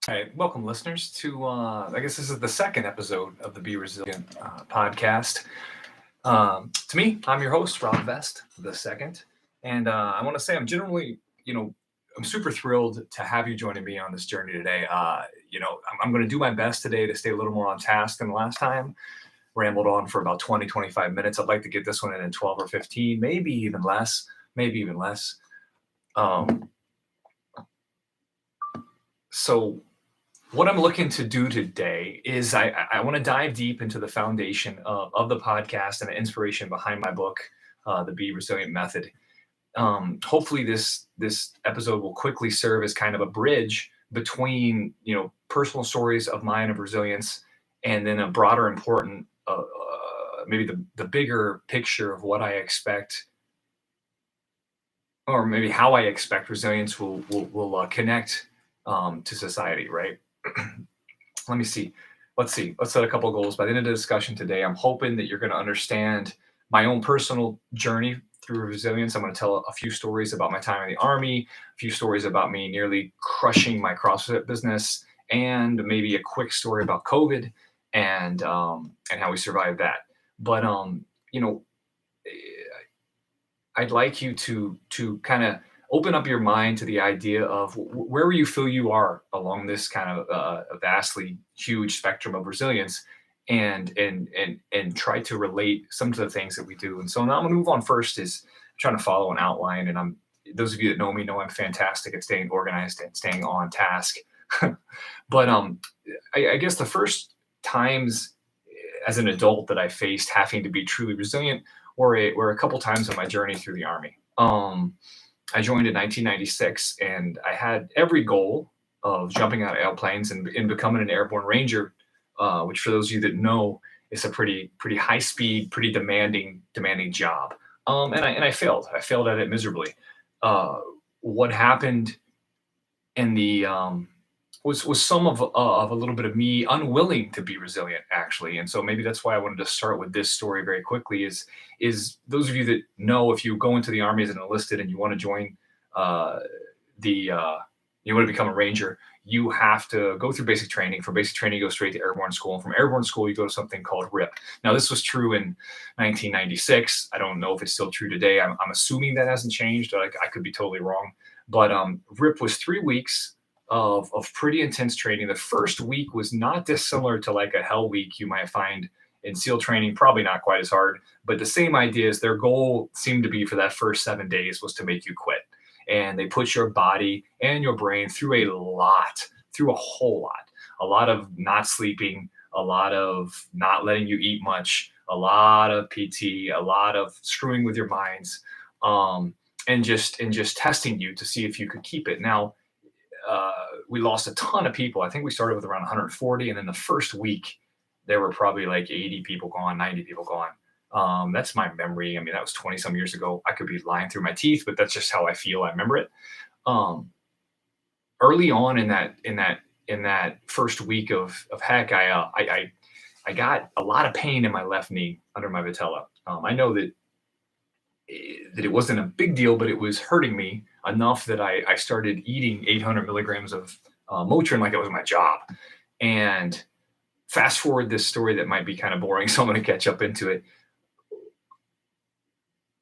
All right, welcome listeners to, I guess this is the second episode of the Be Resilient podcast. To me, I'm your host, Rob Vest, the second. And I want to say I'm generally, I'm super thrilled to have you joining me on this journey today. I'm going to do my best today to stay a little more on task than last time. Rambled on for about 20, 25 minutes. I'd like to get this one in 12 or 15, maybe even less, maybe even less. So what I'm looking to do today is I want to dive deep into the foundation of the podcast and the inspiration behind my book, The Be Resilient Method. Hopefully this episode will quickly serve as kind of a bridge between, personal stories of mine of resilience and then a broader important, maybe the bigger picture of what I expect, or maybe how I expect resilience will connect to society, right? Let me see. Let's see. Let's set a couple of goals. By the end of the discussion today, I'm hoping that you're going to understand my own personal journey through resilience. I'm going to tell a few stories about my time in the Army, a few stories about me nearly crushing my CrossFit business, and maybe a quick story about COVID and how we survived that. But you know, I'd like you to kind of open up your mind to the idea of where you feel you are along this kind of vastly huge spectrum of resilience, and try to relate some of the things that we do. And so now I'm going to move on. First is trying to follow an outline, and those of you that know me know I'm fantastic at staying organized and staying on task. But I guess the first times as an adult that I faced having to be truly resilient were a couple times in my journey through the Army. I joined in 1996, and I had every goal of jumping out of airplanes and becoming an airborne ranger, which for those of you that know, is a pretty high speed, pretty demanding job. And I failed. I failed at it miserably. What happened in the was some of a little bit of me unwilling to be resilient, actually. And so maybe that's why I wanted to start with this story very quickly. Is those of you that know, if you go into the Army as an enlisted and you want to join you want to become a ranger, you have to go through basic training. From basic training, you go straight to airborne school. And from airborne school, you go to something called RIP. Now, this was true in 1996. I don't know if it's still true today. I'm assuming that hasn't changed. I could be totally wrong. But RIP was 3 weeks of pretty intense training. The first week was not dissimilar to like a hell week you might find in SEAL training, probably not quite as hard, but the same idea is their goal seemed to be for that first 7 days was to make you quit. And they put your body and your brain through a whole lot of not sleeping, a lot of not letting you eat much, a lot of PT, a lot of screwing with your minds, and just testing you to see if you could keep it. Now, we lost a ton of people. I think we started with around 140, and then the first week there were probably like 80 people gone, 90 people gone. That's my memory. I mean, that was 20 some years ago. I could be lying through my teeth, but that's just how I feel. I remember it. Early on in that first week of heck, I got a lot of pain in my left knee under my patella. I know that it wasn't a big deal, but it was hurting me enough that I started eating 800 milligrams of Motrin like it was my job. And fast forward this story that might be kind of boring, so I'm going to catch up into it.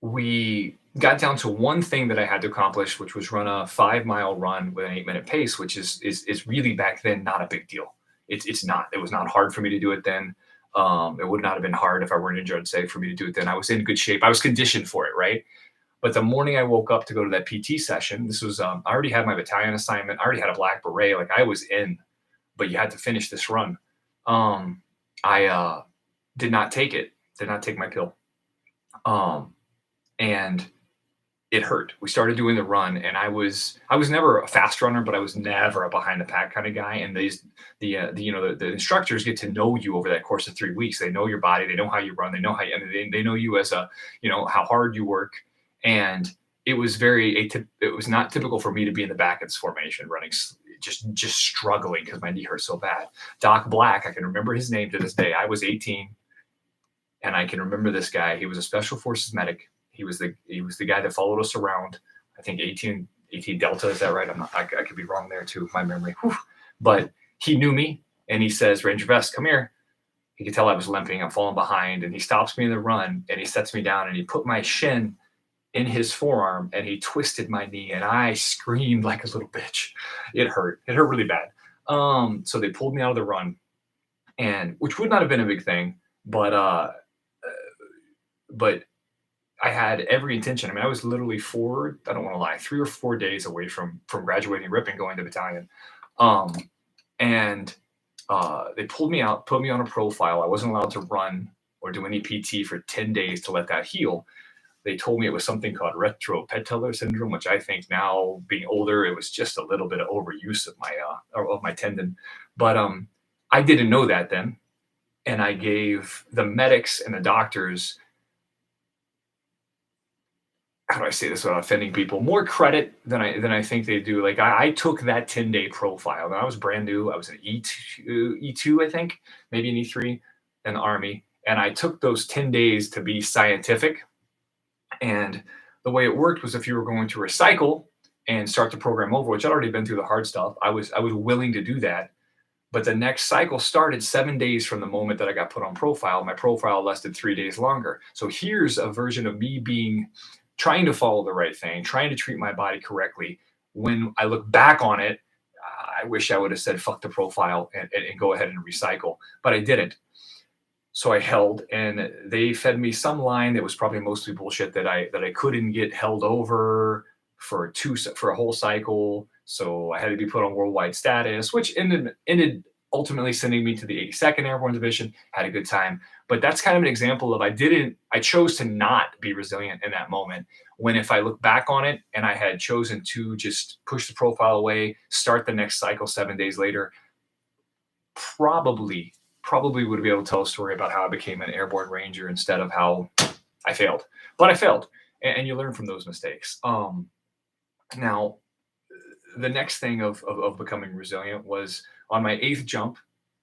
We got down to one thing that I had to accomplish, which was run a 5-mile run with an 8-minute pace, which is really back then not a big deal. It's not. It was not hard for me to do it then. It would not have been hard if I weren't injured, say, for me to do it then. I was in good shape. I was conditioned for it, right? But the morning I woke up to go to that PT session, this was, I already had my battalion assignment. I already had a black beret. Like I was in, but you had to finish this run. I did not take it, did not take my pill. And it hurt. We started doing the run, and I was never a fast runner, but I was never a behind the pack kind of guy. And the instructors get to know you over that course of 3 weeks. They know your body, they know how you run, they know they know you as how hard you work. And it was it was not typical for me to be in the back of this formation running, just struggling because my knee hurt so bad. Doc Black, I can remember his name to this day. I was 18, and I can remember this guy. He was a special forces medic. He was the guy that followed us around. I think 18 Delta, is that right? I could be wrong there too. My memory. Whew. But he knew me and he says, Ranger Vest, come here. He could tell I was limping. I'm falling behind. And he stops me in the run and he sets me down and he put my shin in his forearm and he twisted my knee and I screamed like a little bitch. It hurt. It hurt really bad. So they pulled me out of the run, and which would not have been a big thing, but I had every intention. I mean, I was literally I don't want to lie, 3 or 4 days away from graduating RIP and going to battalion. Um, and they pulled me out, put me on a profile. I wasn't allowed to run or do any PT for 10 days to let that heal. They told me it was something called retropatellar syndrome, which I think now, being older, it was just a little bit of overuse of my tendon. But I didn't know that then, and I gave the medics and the doctors, how do I say this without offending people, more credit than I think they do. Like I took that 10-day profile, and I was brand new. I was an E2, I think, maybe an E3 in the Army, and I took those 10 days to be scientific. And the way it worked was if you were going to recycle and start the program over, which I'd already been through the hard stuff, I was willing to do that. But the next cycle started 7 days from the moment that I got put on profile. My profile lasted 3 days longer. So here's a version of me trying to follow the right thing, trying to treat my body correctly. When I look back on it, I wish I would have said, fuck the profile and go ahead and recycle, but I didn't. So I held, and they fed me some line that was probably mostly bullshit, that I couldn't get held over for a whole cycle. So I had to be put on worldwide status, which ended ultimately sending me to the 82nd Airborne Division. Had a good time, but that's kind of an example of I chose to not be resilient in that moment. When if I look back on it and I had chosen to just push the profile away, start the next cycle 7 days later, probably would be able to tell a story about how I became an airborne ranger instead of how I failed. But I failed, and you learn from those mistakes. Now, the next thing of becoming resilient was on my eighth jump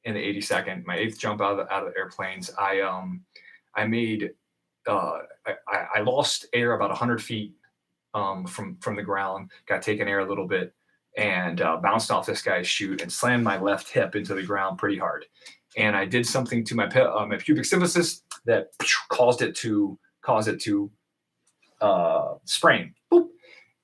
in the 82nd, my eighth jump out of the airplanes. I made I lost air about 100 feet from the ground, got taken air a little bit, and bounced off this guy's chute and slammed my left hip into the ground pretty hard. And I did something to my pubic symphysis that caused it to sprain. Boop.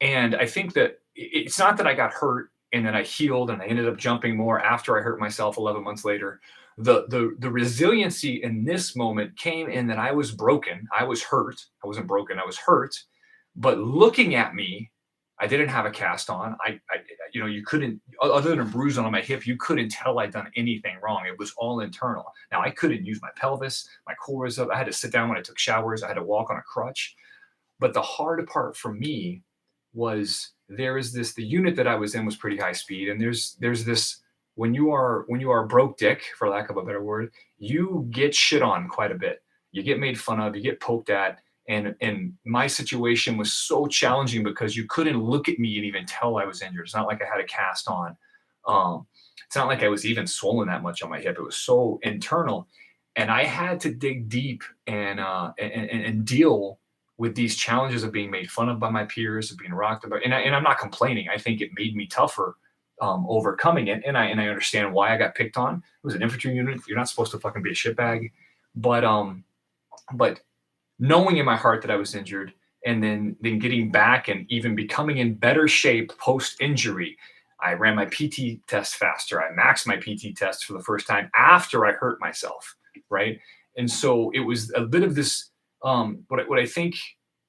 And I think that it's not that I got hurt and then I healed and I ended up jumping more after I hurt myself 11 months later. The resiliency in this moment came in that I was broken. I was hurt. I wasn't broken. I was hurt. But looking at me, I didn't have a cast on. You couldn't, other than a bruise on my hip, you couldn't tell I'd done anything wrong. It was all internal. Now I couldn't use my pelvis. My core was up. I had to sit down when I took showers. I had to walk on a crutch. But the hard part for me was the unit that I was in was pretty high speed. And there's this, when you are broke dick, for lack of a better word, you get shit on quite a bit. You get made fun of, you get poked at. And my situation was so challenging because you couldn't look at me and even tell I was injured. It's not like I had a cast on. It's not like I was even swollen that much on my hip. It was so internal. And I had to dig deep and deal with these challenges of being made fun of by my peers, of being rocked about. And I'm not complaining. I think it made me tougher overcoming it. And I understand why I got picked on. It was an infantry unit. You're not supposed to fucking be a shitbag. But knowing in my heart that I was injured, and then getting back and even becoming in better shape post-injury. I ran my PT test faster. I maxed my PT test for the first time after I hurt myself, right? And so it was a bit of this, what I think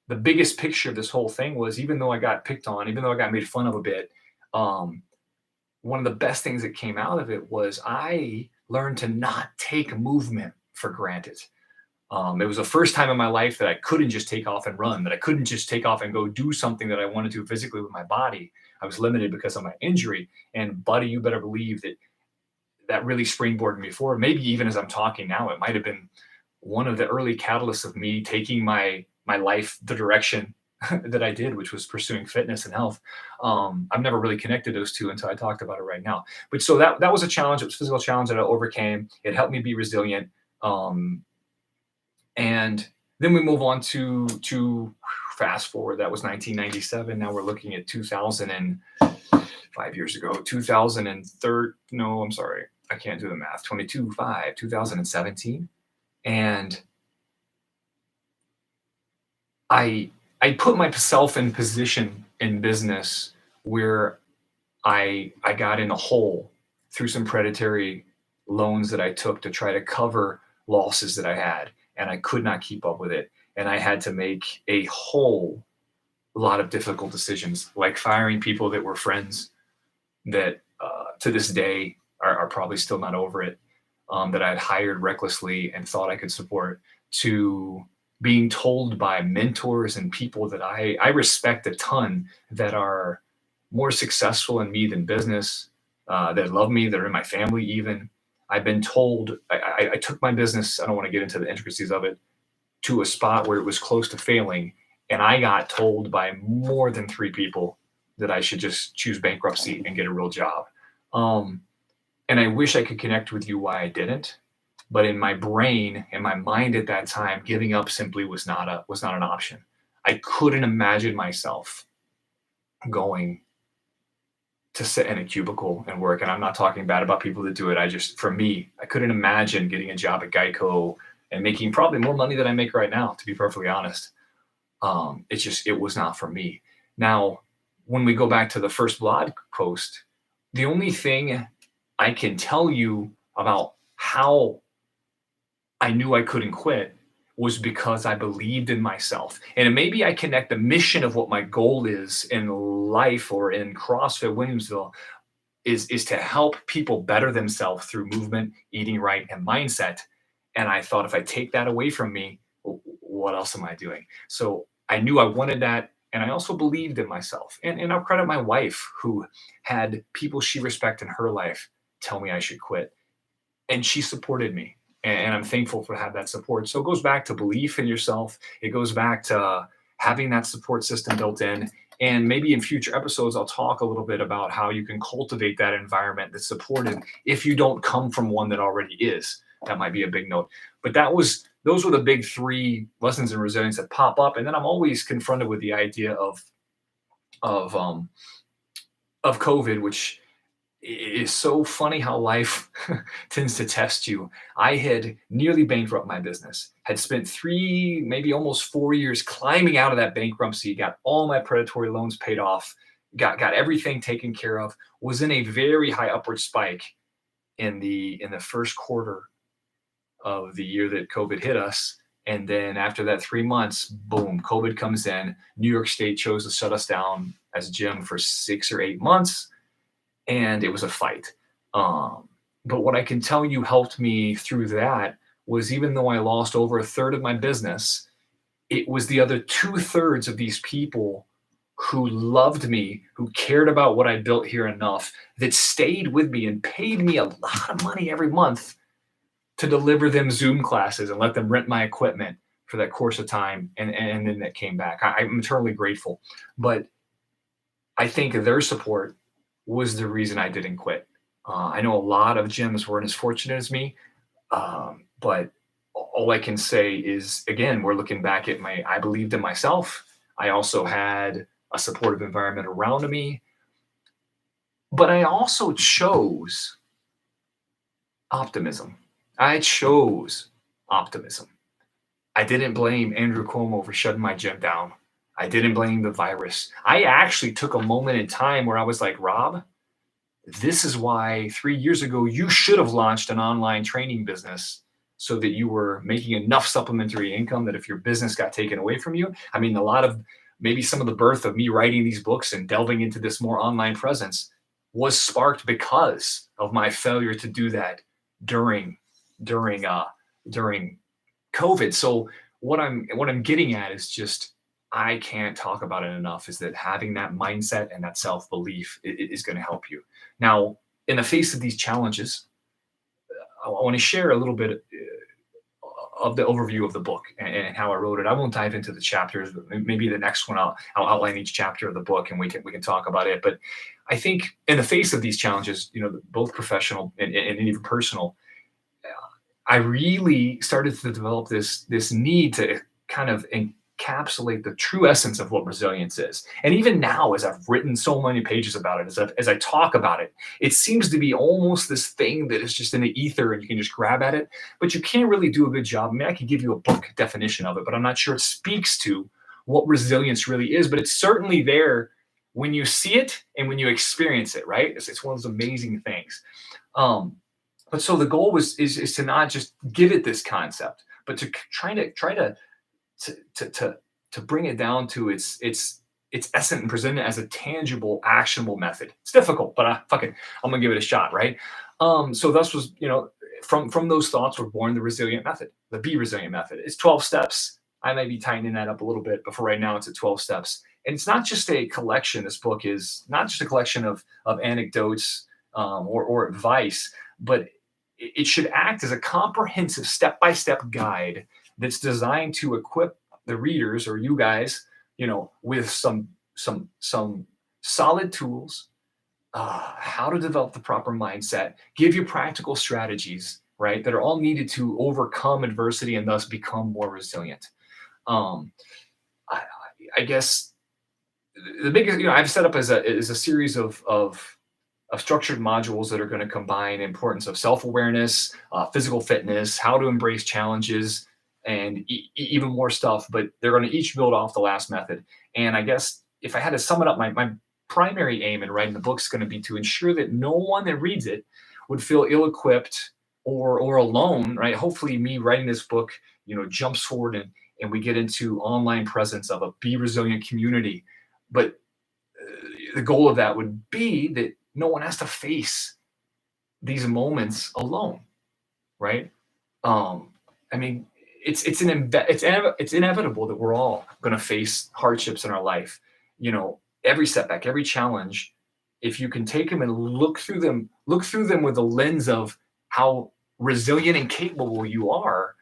the biggest picture of this whole thing was, even though I got picked on, even though I got made fun of a bit, one of the best things that came out of it was I learned to not take movement for granted. It was the first time in my life that I couldn't just take off and run, that I couldn't just take off and go do something that I wanted to physically with my body. I was limited because of my injury. And buddy, you better believe that really springboarded me forward. Maybe even as I'm talking now, it might have been one of the early catalysts of me taking my life the direction that I did, which was pursuing fitness and health. I've never really connected those two until I talked about it right now. But so that was a challenge. It was a physical challenge that I overcame. It helped me be resilient. And Then we move on to fast forward. That was 1997. Now we're looking at 2000 and 5 years ago, 2003. No, I'm sorry, I can't do the math. 22 5 2017, and I I put myself in position in business where I got in a hole through some predatory loans that I took to try to cover losses that I had, and I could not keep up with it. And I had to make a whole lot of difficult decisions, like firing people that were friends that to this day are probably still not over it, that I had hired recklessly and thought I could support, to being told by mentors and people that I respect a ton that are more successful in me than business, that love me, that are in my family even. I've been told I took my business, I don't want to get into the intricacies of it, to a spot where it was close to failing. And I got told by more than three people that I should just choose bankruptcy and get a real job. Um, and I wish I could connect with you why I didn't. But in my brain and my mind at that time, giving up simply was not an option. I couldn't imagine myself going to sit in a cubicle and work. And I'm not talking bad about people that do it. I just, for me, I couldn't imagine getting a job at Geico and making probably more money than I make right now, to be perfectly honest. It's just, it was not for me. Now, when we go back to the first blog post, the only thing I can tell you about how I knew I couldn't quit was because I believed in myself. And maybe I connect the mission of what my goal is in life or in CrossFit Williamsville is to help people better themselves through movement, eating right, and mindset. And I thought if I take that away from me, what else am I doing? So I knew I wanted that. And I also believed in myself. And I'll credit my wife, who had people she respected in her life tell me I should quit. And she supported me. And I'm thankful for have that support. So it goes back to belief in yourself. It goes back to having that support system built in. And maybe in future episodes, I'll talk a little bit about how you can cultivate that environment that's supportive if you don't come from one that already is. That might be a big note. But those were the big three lessons in resilience that pop up. And then I'm always confronted with the idea of um of COVID, which is so funny how life tends to test you. I had nearly bankrupt my business, had spent 3, maybe almost 4 years climbing out of that bankruptcy, got all my predatory loans paid off, got everything taken care of, was in a very high upward spike in the first quarter of the year that COVID hit us. And then after that 3 months, boom, COVID comes in. New York State chose to shut us down as a gym for 6 or 8 months, and it was a fight. But what I can tell you helped me through that was, even though I lost over a third of my business, it was the other two-thirds of these people who loved me, who cared about what I built here enough, that stayed with me and paid me a lot of money every month to deliver them Zoom classes and let them rent my equipment for that course of time. And then that came back. I'm eternally grateful. But I think their support was the reason I didn't quit. I know a lot of gyms weren't as fortunate as me, but all I can say is, again, we're looking back at I believed in myself. I also had a supportive environment around me, but I also chose optimism. I chose optimism. I didn't blame Andrew Cuomo for shutting my gym down. I didn't blame the virus. I actually took a moment in time where I was like, Rob, this is why 3 years ago you should have launched an online training business, so that you were making enough supplementary income that if your business got taken away from you, I mean, a lot of maybe some of the birth of me writing these books and delving into this more online presence was sparked because of my failure to do that during during uh during COVID. So what I'm getting at is just, I can't talk about it enough, is that having that mindset and that self-belief is going to help you. Now, in the face of these challenges, I want to share a little bit of the overview of the book and how I wrote it. I won't dive into the chapters, but maybe the next one I'll outline each chapter of the book and we can talk about it. But I think in the face of these challenges, both professional and even personal, I really started to develop this need to kind of encapsulate the true essence of what resilience is. And even now, as I've written so many pages about it, as I talk about it, it seems to be almost this thing that is just in the ether and you can just grab at it, but you can't really do a good job. I mean, I could give you a book definition of it, but I'm not sure it speaks to what resilience really is, but it's certainly there when you see it and when you experience it, right? It's one of those amazing things. Um, but so the goal is to not just give it this concept, but to try to bring it down to its essence and present it as a tangible, actionable method. It's difficult, but fuck it, I'm gonna give it a shot, right? So thus was from those thoughts were born the resilient method, the Be Resilient method. It's 12 steps. I may be tightening that up a little bit, but for right now, it's at 12 steps. And it's not just a collection. This book is not just a collection of anecdotes or advice, but it should act as a comprehensive step-by-step guide that's designed to equip the readers or you guys, with some solid tools, how to develop the proper mindset, give you practical strategies, right, that are all needed to overcome adversity and thus become more resilient. Um, I, I guess the biggest, I've set up as a series of structured modules that are going to combine importance of self-awareness, physical fitness, how to embrace challenges, and even more stuff. But they're going to each build off the last method. And I guess if I had to sum it up, my primary aim in writing the book is going to be to ensure that no one that reads it would feel ill-equipped or alone, right? Hopefully, me writing this book, jumps forward and we get into online presence of a Be Resilient community. But the goal of that would be that no one has to face these moments alone, right? I mean, it's inevitable that we're all going to face hardships in our life. Every setback, every challenge. If you can take them and look through them with the lens of how resilient and capable you are,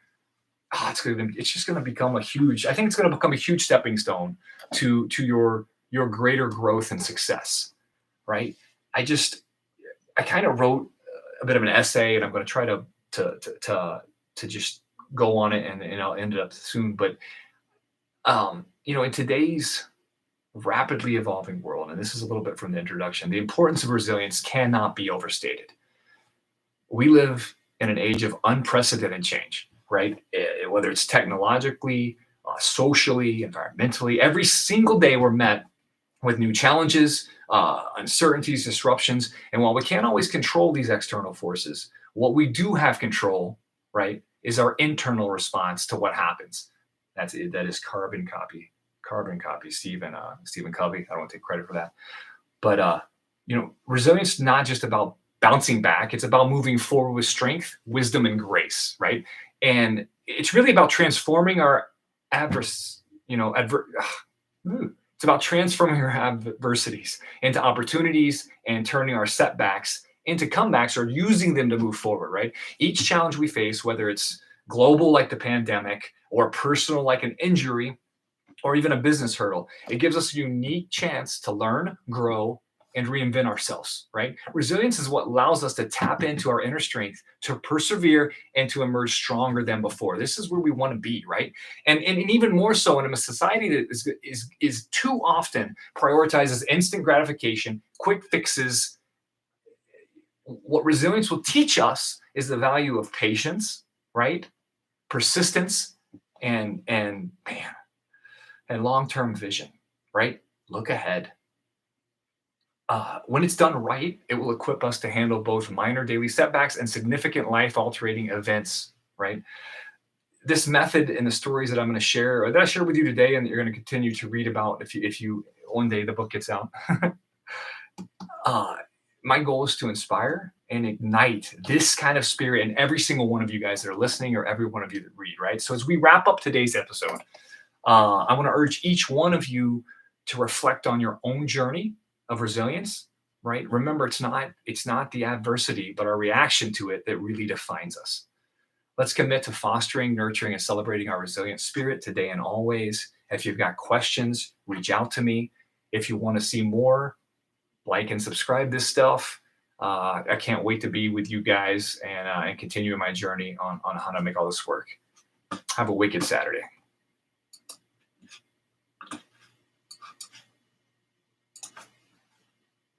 it's just going to become a huge. I think it's going to become a huge stepping stone to your greater growth and success, right? I kind of wrote a bit of an essay, and I'm going to try to just go on it, and I'll end it up soon. But in today's rapidly evolving world, and this is a little bit from the introduction, the importance of resilience cannot be overstated. We live in an age of unprecedented change, right? Whether it's technologically, socially, environmentally, every single day we're met with new challenges, uncertainties, disruptions. And while we can't always control these external forces, what we do have control, right, is our internal response to what happens. That is carbon copy, Stephen Covey. I don't want to take credit for that. But resilience is not just about bouncing back. It's about moving forward with strength, wisdom, and grace, right? And it's really about transforming our it's about transforming our adversities into opportunities and turning our setbacks into comebacks or using them to move forward, right? Each challenge we face, whether it's global like the pandemic or personal like an injury or even a business hurdle, it gives us a unique chance to learn, grow, and reinvent ourselves, right? Resilience is what allows us to tap into our inner strength, to persevere, and to emerge stronger than before. This is where we want to be, right? And even more so in a society that is too often prioritizes instant gratification, quick fixes. What resilience will teach us is the value of patience, right? Persistence, and long-term vision, right? Look ahead. When it's done right, it will equip us to handle both minor daily setbacks and significant life-altering events, right? This method and the stories that I'm going to share, or that I share with you today, and that you're going to continue to read about if you one day the book gets out. My goal is to inspire and ignite this kind of spirit in every single one of you guys that are listening, or every one of you that read, right? So as we wrap up today's episode, I want to urge each one of you to reflect on your own journey of resilience, right? Remember, it's not the adversity, but our reaction to it that really defines us. Let's commit to fostering, nurturing, and celebrating our resilient spirit today and always. If you've got questions, reach out to me. If you want to see more, like and subscribe this stuff. I can't wait to be with you guys and continue my journey on how to make all this work. Have a wicked Saturday.